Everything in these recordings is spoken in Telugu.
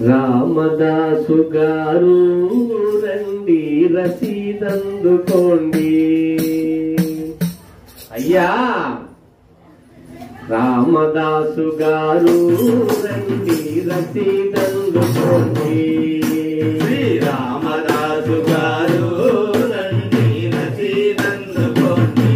రామదాసు గారు రండి రసీదందుకోండి. అయ్యా రామదాసు గారు రండి రసీదందుకోండి. రామదాసు గారు రండి రసీదందుకోండి.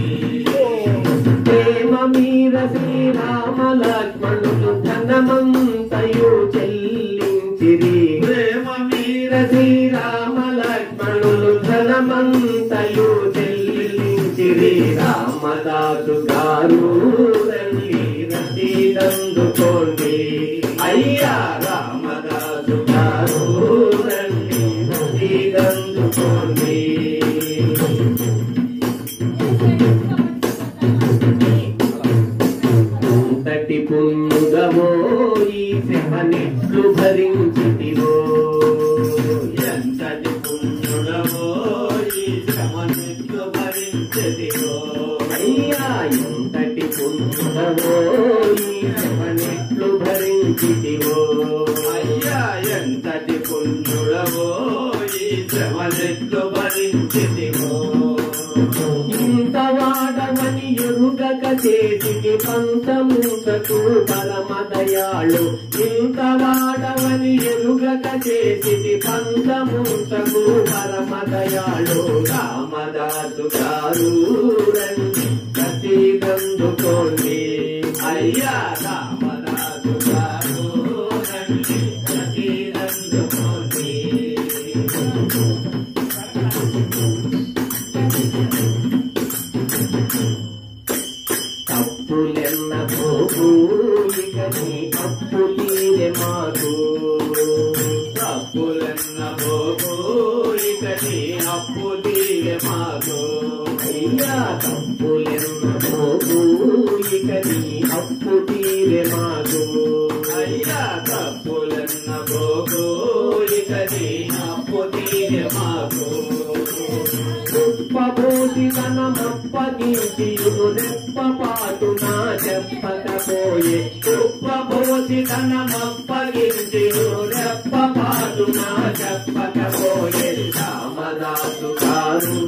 ప్రేమ మీర శ్రీరామ లక్ష్మణులు ధనమంతయు చెల్లించిరి. ప్రేమ మీర శ్రీరామ లక్ష్మణులు ధనమంతయు చెల్లించిరి. రామదాసు గారు రండి రసీదందుకోండి. అయ్యా రామదాసు గారు రండి రసీదందుకోండి. అంతటి పుణ్యుగమో ఈ శ్రమనెట్లు భరించితివో. ఎంతటి పుణ్యుడవో ఈ శ్రమనెట్లు భరించెదివో. అయ్యా ఎంతటి పుణ్యుగమో ఈ శ్రమనెట్లు భరించితివో. అయ్యా ఎంతటి పుణ్యుడవో ఈ శ్రమనెట్లు భరించెదివో. ఇంత వాడవని ఎరుగక చేసికి పంచముంతకు పరమదయాళు. ఇంత వాడవని ఎరుగక చేసికి పంచముంతకు పరమదయాళు. రామదాసు గారు రండి రసీదందుకోండి. అయ్యా రామదాసు గారు రండి రసీదందుకోండి. తప్పులెన్న పోగు ఇక నీ అప్పులీనే మాకు. తప్పులన్న పోగు ఇక నీ అప్పు తీరే మాకు. అయ్యా తప్పులెన్న పోగు ఇక నీ అప్పు తీరే మాకు. అయ్యా తప్పులన్న పోగు ఇక నీ అప్పు తీరే మాకు. ఉప్పబోసి తనమప్పగించియును రెప్పపాటున చెప్పకపోయే. ఉప్పబోసి తనమప్పగించియు రెప్పపాటున చెప్పకపోయే. రామదాసు గారు